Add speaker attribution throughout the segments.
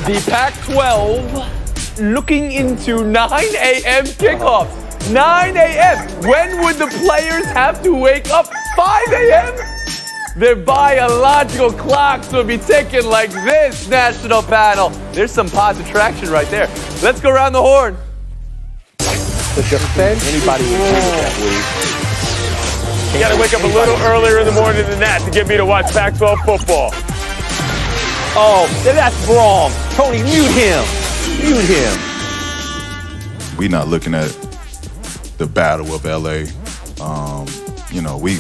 Speaker 1: The Pac-12 looking into 9 a.m. kickoffs. 9 a.m. When would the players have to wake up? 5 a.m.? Their biological clocks will be ticking like this, national panel. There's some positive traction right there. Let's go around the horn.
Speaker 2: The defense. Anybody would agree with that, Woody.
Speaker 3: You got to wake up a little earlier in the morning than that to get me to watch Pac-12 football.
Speaker 2: Oh, that's wrong. Tony, mute him. Mute him.
Speaker 4: We not looking at the battle of L.A.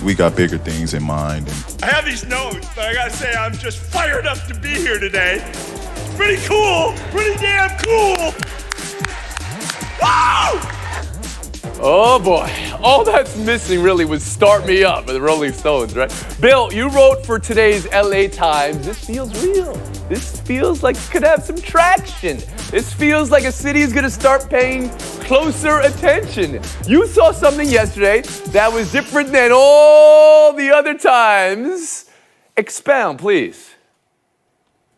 Speaker 4: We got bigger things in mind.
Speaker 3: I have these notes, but I got to say I'm just fired up to be here today. It's pretty cool. Pretty damn cool. Wow!
Speaker 1: Oh boy, all that's missing really was Start Me Up by the Rolling Stones, right? Bill, you wrote for today's LA Times. This feels real. This feels like it could have some traction. This feels like a city is gonna start paying closer attention. You saw something yesterday that was different than all the other times. Expound, please.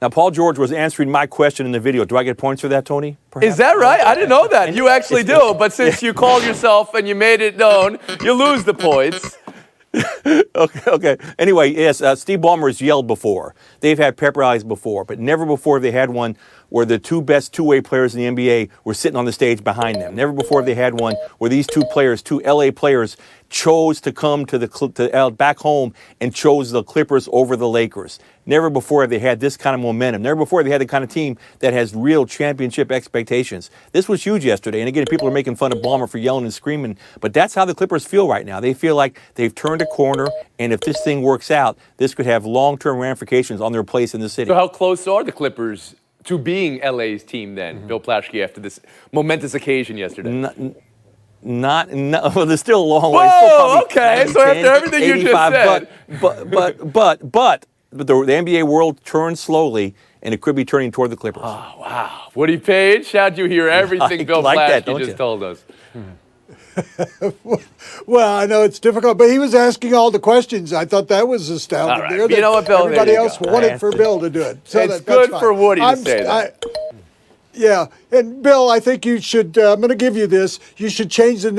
Speaker 2: Now, Paul George was answering my question in the video. Do I get points for that, Tony? Perhaps?
Speaker 1: Is that right? I didn't know that. You actually do, but since you called yourself and you made it known, you lose the points.
Speaker 2: Okay. Anyway, yes, Steve Ballmer has yelled before. They've had pep rallies before, but never before have they had one where the two best two-way players in the NBA were sitting on the stage behind them. Never before have they had one where these two LA players, chose to come to back home and chose the Clippers over the Lakers. Never before have they had this kind of momentum. Never before have they had the kind of team that has real championship expectations. This was huge yesterday. And again, people are making fun of Ballmer for yelling and screaming, but that's how the Clippers feel right now. They feel like they've turned a corner, and if this thing works out, this could have long-term ramifications on their place in the city.
Speaker 1: So how close are the Clippers to being LA's team then, Bill Plaschke, after this momentous occasion yesterday?
Speaker 2: Well, there's still a long way.
Speaker 1: Whoa, okay. So after everything you just said.
Speaker 2: But the NBA world turns slowly, and it could be turning toward the Clippers.
Speaker 1: Oh, wow. Woody Page, how'd you hear everything Bill Plaschke just told us?
Speaker 5: Well, I know it's difficult, but he was asking all the questions. I thought that was astounding.
Speaker 1: All right. You know what, Bill?
Speaker 5: Everybody else wanted for Bill to do it. So
Speaker 1: it's good for Woody to say that.
Speaker 5: Yeah, and Bill, I think you should. I'm going to give you this. You should change the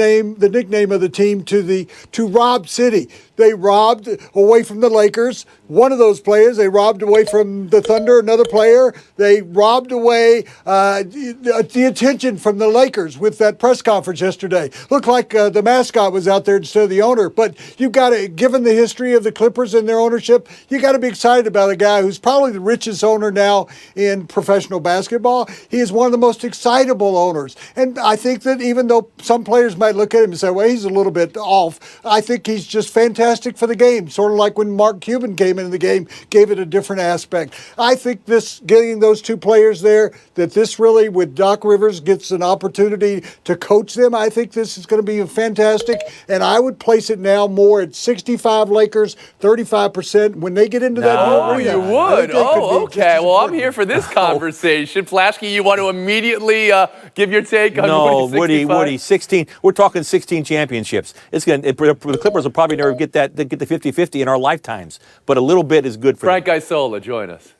Speaker 5: nickname of the team to Rob City. They robbed away from the Lakers. One of those players. They robbed away from the Thunder. Another player. They robbed away the attention from the Lakers with that press conference yesterday. Looked like the mascot was out there instead of the owner. But you've got to, given the history of the Clippers and their ownership, you got to be excited about a guy who's probably the richest owner now in professional basketball. He is one of the most excitable owners. And I think that even though some players might look at him and say, well, he's a little bit off, I think he's just fantastic for the game. Sort of like when Mark Cuban came into the game, gave it a different aspect. I think getting those two players there, that this really, with Doc Rivers, gets an opportunity to coach them. I think this is going to be fantastic. And I would place it now more at 65 Lakers, 35%. When they get into that
Speaker 1: arena, you would. Oh, okay. Well, I'm here for this conversation. Plaschke, you want to immediately give your take on
Speaker 2: Woody, 16. We're talking 16 championships. The Clippers will probably never get the 50-50 in our lifetimes, but a little bit is good for
Speaker 1: Frank
Speaker 2: them.
Speaker 1: Isola, join us.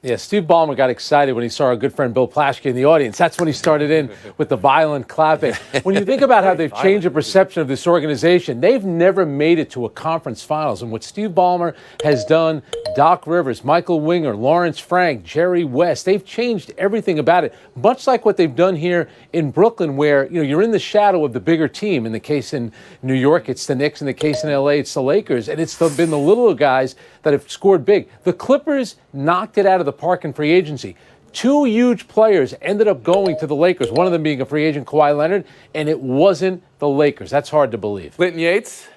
Speaker 6: Yeah, Steve Ballmer got excited when he saw our good friend Bill Plaschke in the audience. That's when he started in with the violent clapping. When you think about how they've changed the perception of this organization, they've never made it to a conference finals. And what Steve Ballmer has done, Doc Rivers, Michael Winger, Lawrence Frank, Jerry West, they've changed everything about it, much like what they've done here in Brooklyn, where you're in the shadow of the bigger team. In the case in New York, it's the Knicks. In the case in LA, it's the Lakers. And it's been the little guys that have scored big. The Clippers knocked it out of the park in free agency. Two huge players ended up going to the Lakers, one of them being a free agent, Kawhi Leonard, and it wasn't the Lakers. That's hard to believe.
Speaker 1: Clinton Yates?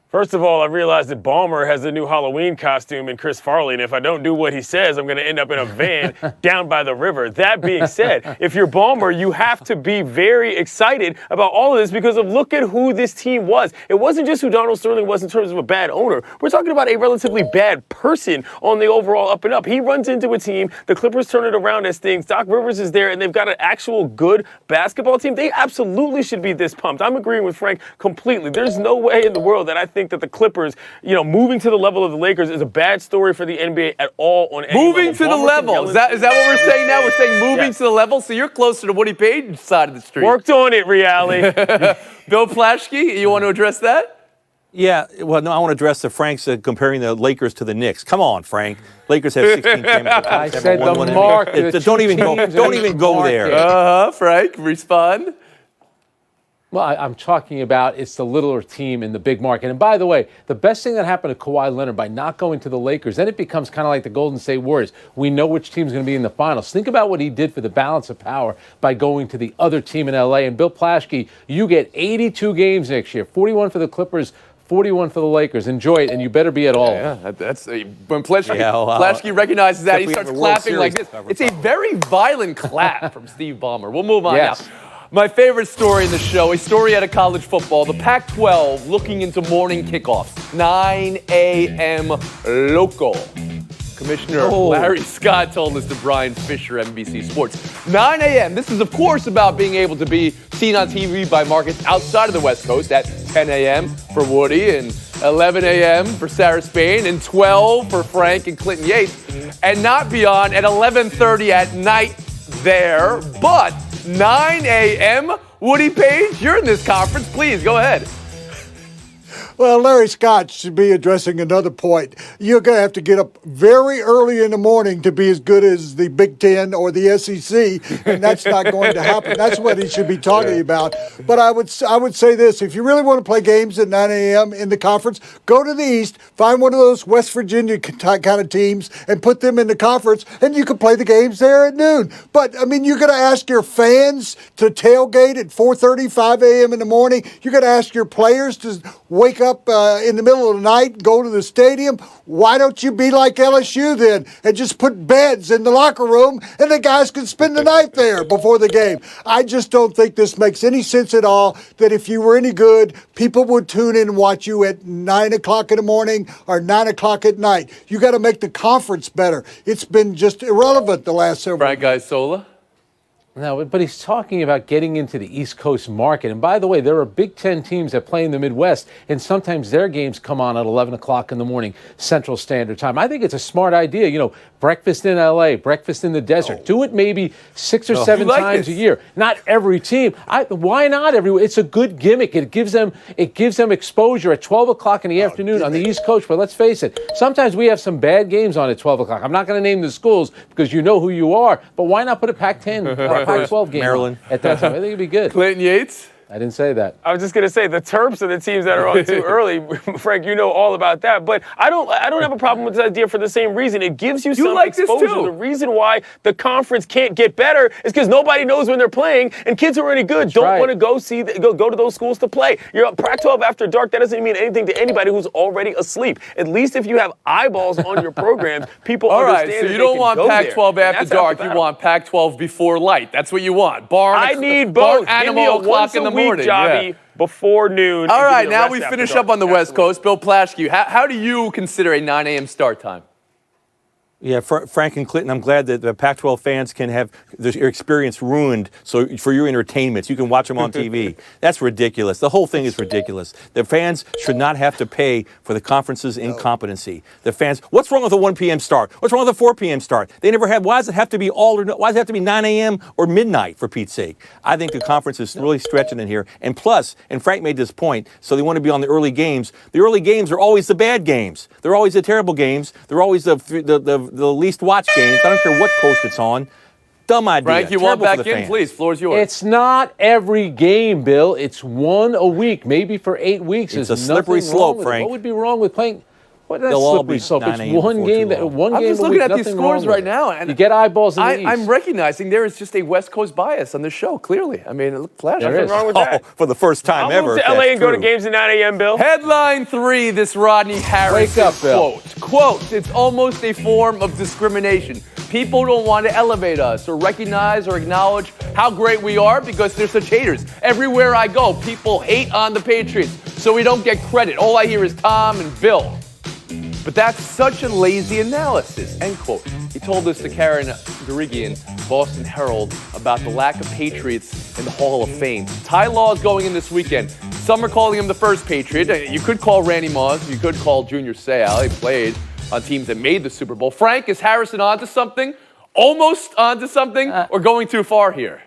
Speaker 3: First of all, I realized that Ballmer has a new Halloween costume in Chris Farley, and if I don't do what he says, I'm going to end up in a van down by the river. That being said, if you're Ballmer, you have to be very excited about all of this because of look at who this team was. It wasn't just who Donald Sterling was in terms of a bad owner. We're talking about a relatively bad person on the overall up and up. He runs into a team. The Clippers turn it around as things. Doc Rivers is there, and they've got an actual good basketball team. They absolutely should be this pumped. I'm agreeing with Frank completely. There's no way in the world that I think think that the Clippers, moving to the level of the Lakers is a bad story for the NBA at all on any
Speaker 1: Moving to the level. Is that what we're saying now? We're saying moving to the level? So you're closer to Woody Page's side of the street.
Speaker 3: Worked on it, Reality.
Speaker 1: Bill Plaschke, you want to address that?
Speaker 2: Yeah, well, no, I want to address the Frank's comparing the Lakers to the Knicks. Come on, Frank. Lakers have 16 championships.
Speaker 6: I said the market.
Speaker 2: Don't even go there.
Speaker 1: Frank, respond.
Speaker 6: Well, I'm talking about it's the littler team in the big market. And by the way, the best thing that happened to Kawhi Leonard by not going to the Lakers, then it becomes kind of like the Golden State Warriors. We know which team's going to be in the finals. Think about what he did for the balance of power by going to the other team in L.A. And Bill Plaschke, you get 82 games next year, 41 for the Clippers, 41 for the Lakers. Enjoy it, and you better be at all.
Speaker 1: Yeah, that's when Plaschke recognizes that, he starts clapping like this. It's a very violent clap from Steve Ballmer. We'll move on now. My favorite story in the show, a story out of college football. The Pac-12 looking into morning kickoffs, 9 a.m. local. Commissioner Larry Scott told this to Brian Fisher, NBC Sports. 9 a.m. This is, of course, about being able to be seen on TV by markets outside of the West Coast at 10 a.m. for Woody and 11 a.m. for Sarah Spain and 12 for Frank and Clinton Yates, and not beyond at 11:30 at night there. But 9 a.m. Woody Page, you're in this conference. Please go ahead.
Speaker 5: Well, Larry Scott should be addressing another point. You're going to have to get up very early in the morning to be as good as the Big Ten or the SEC, and that's not going to happen. That's what he should be talking about. But I would say this. If you really want to play games at 9 a.m. in the conference, go to the East, find one of those West Virginia kind of teams, and put them in the conference, and you can play the games there at noon. But, I mean, you're going to ask your fans to tailgate at 4:30, 5 a.m. in the morning. You're going to ask your players to wake up in the middle of the night, go to the stadium. Why don't you be like LSU then and just put beds in the locker room and the guys can spend the night there before the game? I just don't think this makes any sense at all, that if you were any good, people would tune in and watch you at 9 o'clock in the morning or 9 o'clock at night. You got to make the conference better. It's been just irrelevant the last several
Speaker 1: years. Guy Sola?
Speaker 6: No, but he's talking about getting into the East Coast market. And by the way, there are Big Ten teams that play in the Midwest, and sometimes their games come on at 11 o'clock in the morning, Central Standard Time. I think it's a smart idea. Breakfast in L.A., breakfast in the desert. Do it maybe 6 or 7 times a year. Not every team. Why not every? It's a good gimmick. It gives them exposure at 12 o'clock in the afternoon on the East Coast. But let's face it, sometimes we have some bad games on at 12 o'clock. I'm not going to name the schools because you know who you are, but why not put a Pac-10 Pac-12 game
Speaker 2: Maryland
Speaker 6: at that time? I think it'd be good.
Speaker 1: Clinton Yates?
Speaker 6: I didn't say that.
Speaker 3: I was just going to say the Terps are the teams that are on too early. Frank, you know all about that. But I don't have a problem with this idea for the same reason. It gives you some exposure. The reason why the conference can't get better is because nobody knows when they're playing, and kids who are any good don't want to go to those schools to play. You're Pac-12 after dark. That doesn't mean anything to anybody who's already asleep. At least if you have eyeballs on your programs, people understand.
Speaker 1: All right, so you don't want Pac-12 after dark. You want Pac-12 before light. That's what you want.
Speaker 3: I need both.
Speaker 1: Give me a once in the morning,
Speaker 3: Jobby, before noon.
Speaker 1: All right, now we finish up on the West Coast. Bill Plaschke, how do you consider a 9 a.m. start time?
Speaker 2: Yeah, Frank and Clinton, I'm glad that the Pac-12 fans can have their experience ruined for your entertainment. So you can watch them on TV. That's ridiculous. The whole thing is ridiculous. The fans should not have to pay for the conference's incompetency. The fans, what's wrong with a 1 p.m. start? What's wrong with a 4 p.m. start? They never had. Why does it have to be why does it have to be 9 a.m. or midnight, for Pete's sake? I think the conference is really stretching in here. And plus, and Frank made this point, so they want to be on the early games. The early games are always the bad games. They're always the terrible games. They're always the least watched games. I don't care what coast it's on. Dumb idea.
Speaker 1: Frank, you want back in, please. Floor's yours.
Speaker 6: It's not every game, Bill. It's one a week, maybe for 8 weeks.
Speaker 2: It's a slippery slope, Frank.
Speaker 6: What would be wrong with playing? What is that
Speaker 2: They'll
Speaker 6: slippery slope? It's one game.
Speaker 1: I'm just looking at these scores right now, and
Speaker 6: you get eyeballs in the East.
Speaker 1: I'm recognizing there is just a West Coast bias on this show. Clearly, I mean, look, Flash.
Speaker 3: Nothing wrong with that.
Speaker 2: For the first time ever.
Speaker 3: I'll move to LA and go to games at 9 a.m. Bill.
Speaker 1: Headline 3: This Rodney Harris
Speaker 6: Wake up, Bill.
Speaker 1: quote. It's almost a form of discrimination. People don't want to elevate us or recognize or acknowledge how great we are because they're such haters. Everywhere I go, people hate on the Patriots, so we don't get credit. All I hear is Tom and Bill. But that's such a lazy analysis, end quote. He told this to Karen Garigian, Boston Herald, about the lack of Patriots in the Hall of Fame. Ty Law is going in this weekend. Some are calling him the first Patriot. You could call Randy Moss. You could call Junior Seau. He played on teams that made the Super Bowl. Frank, is Harrison onto something? Almost onto something? Or going too far here?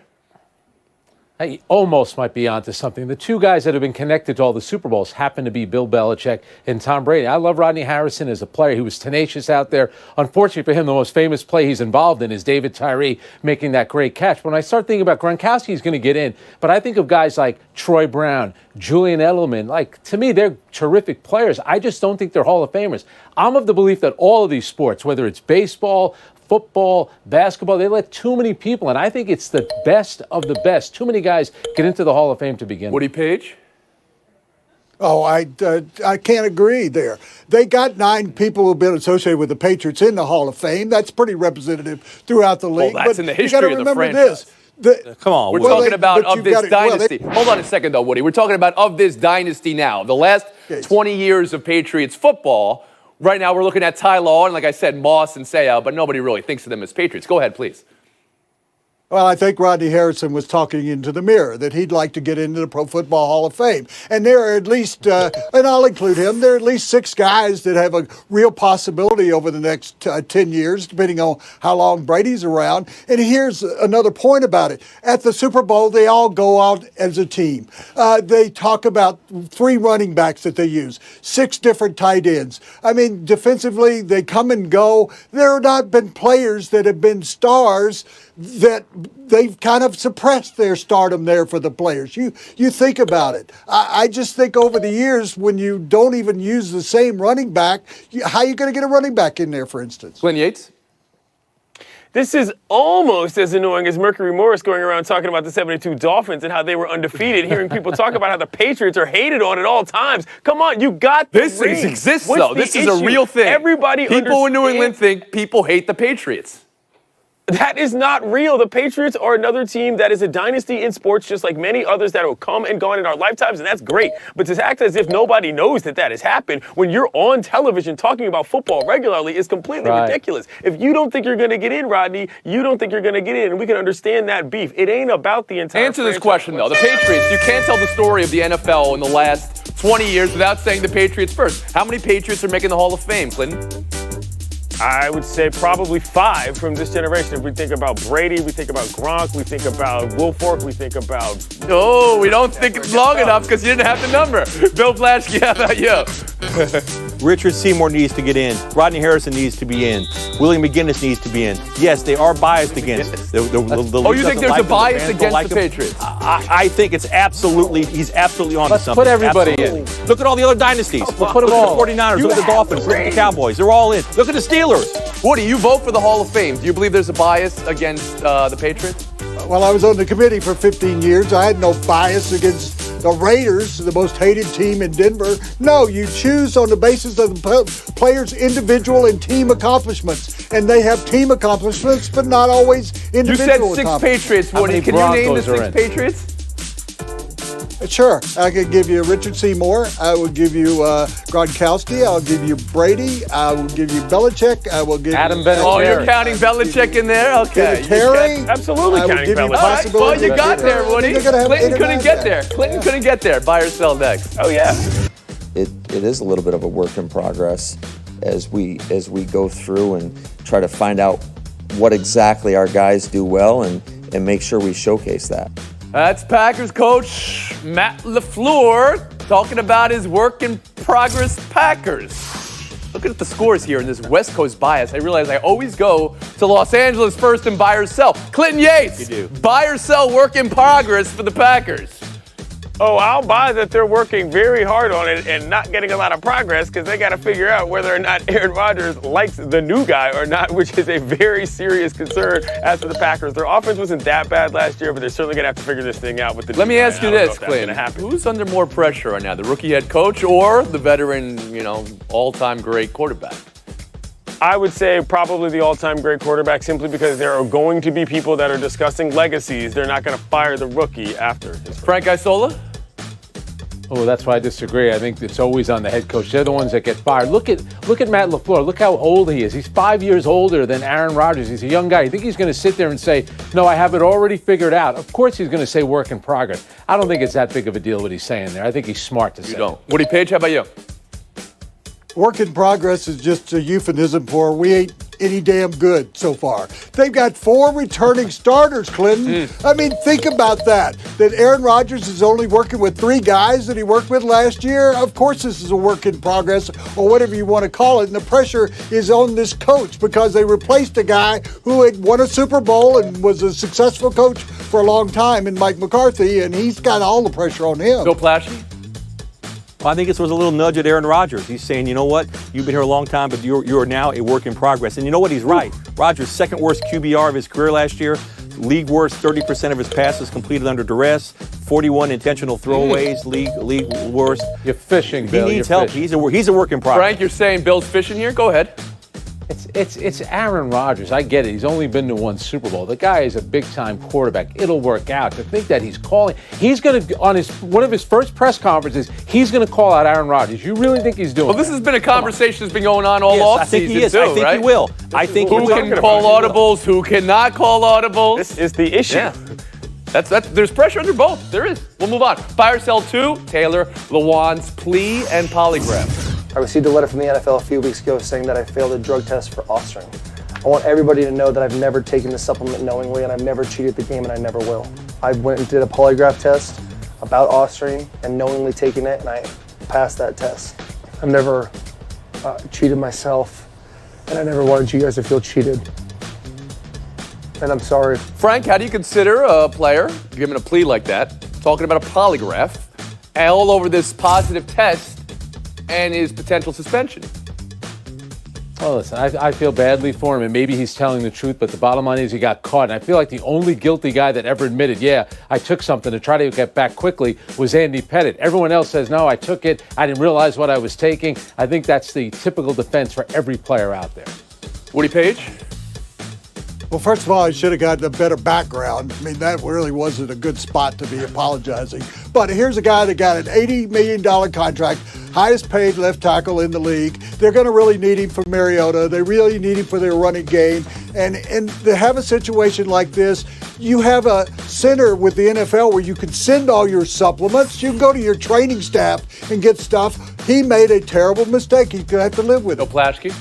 Speaker 6: He almost might be onto something. The two guys that have been connected to all the Super Bowls happen to be Bill Belichick and Tom Brady. I love Rodney Harrison as a player. He was tenacious out there. Unfortunately for him, the most famous play he's involved in is David Tyree making that great catch. When I start thinking about Gronkowski, he's going to get in. But I think of guys like Troy Brown, Julian Edelman. Like, to me, they're terrific players. I just don't think they're Hall of Famers. I'm of the belief that all of these sports, whether it's baseball, football, basketball, they let too many people, and I think it's the best of the best. Too many guys get into the Hall of Fame to begin
Speaker 1: Woody
Speaker 6: with.
Speaker 1: Page?
Speaker 5: Oh, I can't agree there. They got 9 people who've been associated with the Patriots in the Hall of Fame. That's pretty representative throughout the league.
Speaker 1: Well, that's in the history
Speaker 5: you gotta
Speaker 1: of the
Speaker 5: remember
Speaker 1: franchise.
Speaker 5: this.
Speaker 2: Come on,
Speaker 1: We're
Speaker 2: Woody.
Speaker 1: talking about of this dynasty.
Speaker 5: Well,
Speaker 1: Hold on a second, though, Woody. We're talking about of this dynasty now. The last 20 years of Patriots football. Right now, we're looking at Ty Law and, like I said, Moss and Seau, but nobody really thinks of them as Patriots. Go ahead, please.
Speaker 5: Well, I think Rodney Harrison was talking into the mirror that he'd like to get into the Pro Football Hall of Fame. And there are at least, and I'll include him, there are at least 6 guys that have a real possibility over the next 10 years, depending on how long Brady's around. And here's another point about it. At the Super Bowl, they all go out as a team. They talk about 3 running backs that they use, 6 different tight ends. I mean, defensively, they come and go. There have not been players that have been stars that they've kind of suppressed their stardom there for the players. You think about it. I just think over the years, when you don't even use the same running back, how are you going to get a running back in there, for instance?
Speaker 1: Glenn Yates?
Speaker 3: This is almost as annoying as Mercury Morris going around talking about the 72 Dolphins and how they were undefeated, hearing people talk about how the Patriots are hated on at all times. Come on, you got the
Speaker 1: This
Speaker 3: ring.
Speaker 1: exists,
Speaker 3: What's
Speaker 1: though.
Speaker 3: the
Speaker 1: This is a
Speaker 3: issue?
Speaker 1: real thing.
Speaker 3: Everybody
Speaker 1: People in New England
Speaker 3: understands-
Speaker 1: think people hate the Patriots.
Speaker 3: That is not real. The Patriots are another team that is a dynasty in sports, just like many others that will come and gone in our lifetimes, and that's great. But to act as if nobody knows that has happened when you're on television talking about football regularly is completely ridiculous. If you don't think you're going to get in, Rodney, you don't think you're going to get in, and we can understand that beef. It ain't about the entire
Speaker 1: Answer this
Speaker 3: franchise.
Speaker 1: question, though. The Patriots, you can't tell the story of the NFL in the last 20 years without saying the Patriots first. How many Patriots are making the Hall of Fame, Clinton?
Speaker 3: I would say probably 5 from this generation. If we think about Brady, we think about Gronk, we think about Wilfork, we think about...
Speaker 1: Oh, we don't think it's long enough because you didn't have the number. Bill Plaschke, how about you?
Speaker 2: Richard Seymour needs to get in. Rodney Harrison needs to be in. William McGinnis needs to be in. Yes, they are biased against the
Speaker 1: Oh, you think there's a bias against the Patriots?
Speaker 2: I think it's absolutely, he's absolutely on to
Speaker 6: Let's
Speaker 2: something.
Speaker 6: put everybody
Speaker 2: Absolutely.
Speaker 6: in.
Speaker 2: Look at all the other dynasties.
Speaker 6: We'll put them
Speaker 2: Look
Speaker 6: all.
Speaker 2: at the 49ers, look at the Dolphins, look at the Cowboys. They're all in. Look at the Steelers.
Speaker 1: Woody, you vote for the Hall of Fame. Do you believe there's a bias against the Patriots?
Speaker 5: Well, I was on the committee for 15 years. I had no bias against the Raiders, the most hated team in Denver. No, you choose on the basis of the players' individual and team accomplishments. And they have team accomplishments, but not always
Speaker 1: You
Speaker 5: individual
Speaker 1: said 6
Speaker 5: accomplishments.
Speaker 1: Patriots,
Speaker 6: How
Speaker 1: Woody.
Speaker 6: many
Speaker 1: Can you name the
Speaker 6: Broncos are
Speaker 1: 6
Speaker 6: in?
Speaker 1: Patriots?
Speaker 5: Sure. I could give you Richard Seymour. I will give you Gronkowski. I'll give you Brady. I will give you Belichick. I will give
Speaker 6: Adam
Speaker 5: you
Speaker 6: Vinatieri.
Speaker 1: Oh, you're counting Belichick in there? Okay.
Speaker 5: Terry.
Speaker 3: Absolutely
Speaker 5: I would
Speaker 3: counting
Speaker 5: give you
Speaker 3: Belichick.
Speaker 1: All right, well,
Speaker 5: possibility.
Speaker 1: you got there, Woody.
Speaker 5: They're gonna have
Speaker 1: Clinton
Speaker 5: 8 or
Speaker 1: couldn't
Speaker 5: 9
Speaker 1: get there.
Speaker 5: guys.
Speaker 1: Clinton couldn't get there. Buy or sell next.
Speaker 3: Oh, yeah.
Speaker 7: It is a little bit of a work in progress as we go through and try to find out what exactly our guys do well and make sure we showcase that.
Speaker 1: That's Packers coach Matt LaFleur talking about his work in progress Packers. Looking at the scores here in this West Coast bias, I realize I always go to Los Angeles first and buy or sell. Clinton Yates,
Speaker 2: You do.
Speaker 1: buy or sell work in progress for the Packers.
Speaker 3: Oh, I'll buy that they're working very hard on it and not getting a lot of progress because they got to figure out whether or not Aaron Rodgers likes the new guy or not, which is a very serious concern as for the Packers. Their offense wasn't that bad last year, but they're certainly going to have to figure this thing out with the
Speaker 1: Let
Speaker 3: new
Speaker 1: me
Speaker 3: guy.
Speaker 1: ask you
Speaker 3: I don't know
Speaker 1: this,
Speaker 3: if that's gonna
Speaker 1: Clinton.
Speaker 3: happen.
Speaker 1: Who's under more pressure right now, the rookie head coach or the veteran, all-time great quarterback?
Speaker 3: I would say probably the all-time great quarterback simply because there are going to be people that are discussing legacies. They're not going to fire the rookie after his
Speaker 1: Frank Isola?
Speaker 6: Oh, that's why I disagree. I think it's always on the head coach. They're the ones that get fired. Look at Matt LaFleur. Look how old he is. He's 5 years older than Aaron Rodgers. He's a young guy. You think he's going to sit there and say, no, I have it already figured out? Of course he's going to say work in progress. I don't think it's that big of a deal what he's saying there. I think he's smart to say.
Speaker 1: You don't. Woody Page, how about you?
Speaker 5: Work in progress is just a euphemism for we ain't any damn good so far. They've got 4 returning starters, Clinton. I mean, think about that. That Aaron Rodgers is only working with 3 guys that he worked with last year. Of course this is a work in progress, or whatever you want to call it. And the pressure is on this coach because they replaced a guy who had won a Super Bowl and was a successful coach for a long time in Mike McCarthy, and he's got all the pressure on him.
Speaker 1: Bill Plaschke?
Speaker 2: Well, I think this was a little nudge at Aaron Rodgers. He's saying, you know what, you've been here a long time, but you're now a work in progress. And you know what, he's right. Rodgers' second worst QBR of his career last year, league worst, 30% of his passes completed under duress, 41 intentional throwaways, league worst.
Speaker 6: You're fishing, Bill.
Speaker 2: He needs help. He's a work in progress.
Speaker 1: Frank, you're saying Bill's fishing here? Go ahead.
Speaker 6: It's Aaron Rodgers. I get it. He's only been to 1 Super Bowl. The guy is a big-time quarterback. It'll work out. To think that he's going to, on one of his first press conferences, he's going to call out Aaron Rodgers. You really think he's doing
Speaker 1: Well, this has been a conversation that's been going on all offseason,
Speaker 2: I think he is.
Speaker 1: too,
Speaker 2: I think
Speaker 1: right?
Speaker 2: he will. I think
Speaker 1: Who can call audibles? Who cannot call audibles?
Speaker 3: This is the issue.
Speaker 1: Yeah. There's pressure under both. There is. We'll move on. Fire Cell 2, Taylor Lewan's plea and polygraph.
Speaker 8: I received a letter from the NFL a few weeks ago saying that I failed a drug test for offspring. I want everybody to know that I've never taken the supplement knowingly and I've never cheated the game and I never will. I went and did a polygraph test about offspring and knowingly taken it and I passed that test. I've never cheated myself and I never wanted you guys to feel cheated. And I'm sorry.
Speaker 1: Frank, how do you consider a player giving a plea like that, talking about a polygraph, all over this positive test and his potential suspension?
Speaker 6: Well, listen, I feel badly for him, and maybe he's telling the truth, but the bottom line is he got caught. And I feel like the only guilty guy that ever admitted, yeah, I took something to try to get back quickly was Andy Pettit. Everyone else says, no, I took it. I didn't realize what I was taking. I think that's the typical defense for every player out there.
Speaker 1: Woody Page?
Speaker 5: Well, first of all, I should have gotten a better background. I mean, that really wasn't a good spot to be apologizing. But here's a guy that got an $80 million contract, highest paid left tackle in the league. They're going to really need him for Mariota. They really need him for their running game. And to have a situation like this, you have a center with the NFL where you can send all your supplements. You can go to your training staff and get stuff. He made a terrible mistake. He's going to have to live with it.
Speaker 1: Bill Plaschke?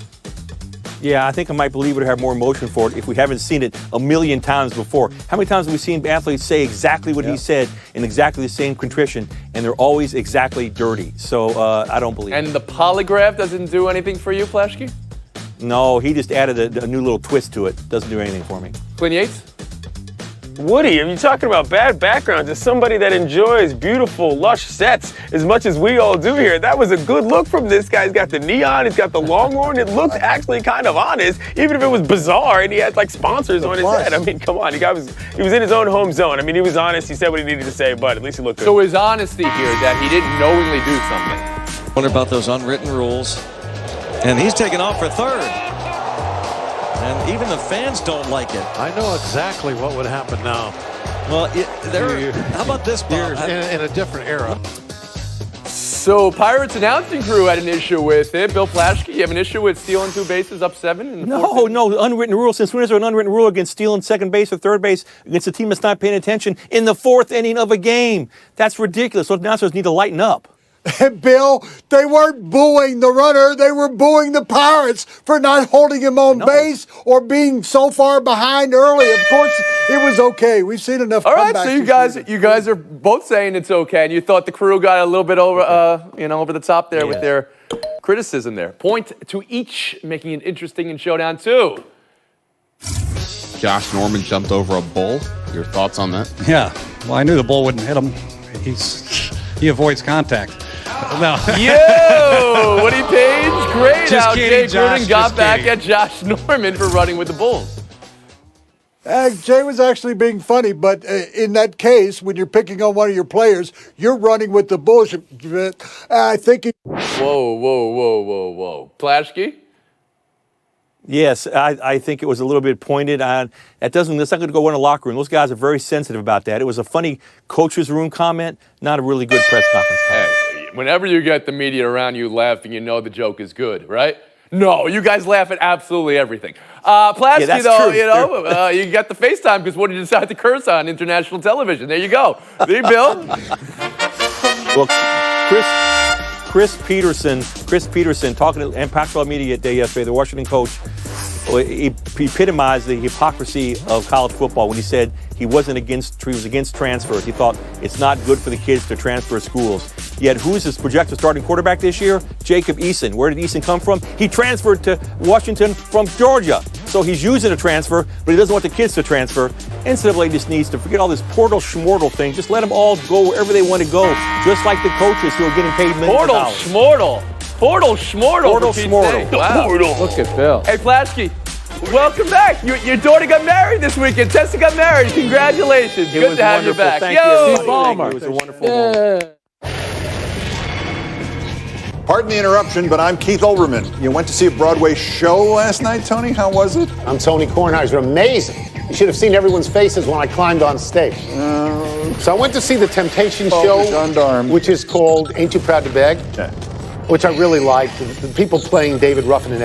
Speaker 2: Yeah, I think I might believe it or have more emotion for it if we haven't seen it a million times before. How many times have we seen athletes say exactly what he said in exactly the same contrition, and they're always exactly dirty? So I don't believe it.
Speaker 1: And the polygraph doesn't do anything for you, Plaschke?
Speaker 2: No, he just added a new little twist to it. Doesn't do anything for me.
Speaker 1: Clint Yates?
Speaker 3: Woody, are you talking about bad backgrounds? As somebody that enjoys beautiful, lush sets as much as we all do here, that was a good look from this guy. He's got the neon, he's got the longhorn. It looked actually kind of honest, even if it was bizarre and he had like sponsors on his head. I mean, come on, he was in his own home zone. I mean, he was honest. He said what he needed to say, but at least he looked good.
Speaker 1: So his honesty here that he didn't knowingly do something.
Speaker 9: Wonder about those unwritten rules. And he's taking off for third. And even the fans don't like it.
Speaker 10: I know exactly what would happen now.
Speaker 9: Well, how about this, Bob?
Speaker 10: In a different era.
Speaker 1: So Pirates announcing crew had an issue with it. Bill Plaschke, you have an issue with stealing 2 bases up 7? In the
Speaker 2: No, unwritten rule. Since when is there an unwritten rule against stealing second base or third base against a team that's not paying attention in the 4th inning of a game? That's ridiculous. So announcers need to lighten up.
Speaker 5: And Bill, they weren't booing the runner. They were booing the Pirates for not holding him on base or being so far behind early. Of course, it was okay. We've seen enough.
Speaker 1: All right, so you guys are both saying it's okay, and you thought the crew got a little bit over, over the top there with their criticism there. Point to each, making it interesting in Showdown 2.
Speaker 11: Josh Norman jumped over a bull. Your thoughts on that?
Speaker 12: Yeah, well, I knew the bull wouldn't hit him. He avoids contact. No.
Speaker 1: Yo, Woody Page, great
Speaker 12: Just
Speaker 1: how
Speaker 12: kidding,
Speaker 1: Jay
Speaker 12: Josh,
Speaker 1: Gruden got
Speaker 12: just
Speaker 1: back
Speaker 12: kidding.
Speaker 1: at Josh Norman for running with the Bulls.
Speaker 5: Jay was actually being funny, but in that case, when you're picking on one of your players, you're running with the bullshit. I think
Speaker 1: Whoa. Plaschke?
Speaker 2: Yes, I think it was a little bit pointed on. That's not going to go in the locker room. Those guys are very sensitive about that. It was a funny coach's room comment, not a really good press conference comment.
Speaker 1: Hey. whenever you get the media around you laughing, you know the joke is good, right? No, you guys laugh at absolutely everything. Plasky,
Speaker 2: that's
Speaker 1: though,
Speaker 2: true.
Speaker 1: you know, you got the FaceTime because what did you decide to curse on international television? There you go. See, Bill?
Speaker 2: Well, Chris Peterson talking to Pac-12 Media Day yesterday, the Washington coach, he epitomized the hypocrisy of college football when he said he was against transfers. He thought it's not good for the kids to transfer schools. Yet who's his projected starting quarterback this year? Jacob Eason. Where did Eason come from? He transferred to Washington from Georgia. So he's using a transfer, but he doesn't want the kids to transfer. NCAA just needs to forget all this portal schmortal thing. Just let them all go wherever they want to go, just like the coaches who are getting paid millions of dollars.
Speaker 1: Portal schmortal. Wow.
Speaker 6: Look at Bill.
Speaker 1: Hey, Plasky, welcome back. Your daughter got married this weekend. Tessa got married. Congratulations. Good to have you back.
Speaker 2: Thank
Speaker 1: Yo.
Speaker 2: you.
Speaker 6: Steve Ballmer.
Speaker 2: It was a wonderful moment.
Speaker 13: Pardon the interruption, but I'm Keith Olbermann. You went to see a Broadway show last night, Tony? How was it?
Speaker 14: I'm Tony Kornheiser. Amazing. You should have seen everyone's faces when I climbed on stage. So I went to see the Temptation show, which is called Ain't Too Proud to Beg, which I really liked. The people playing David Ruffin and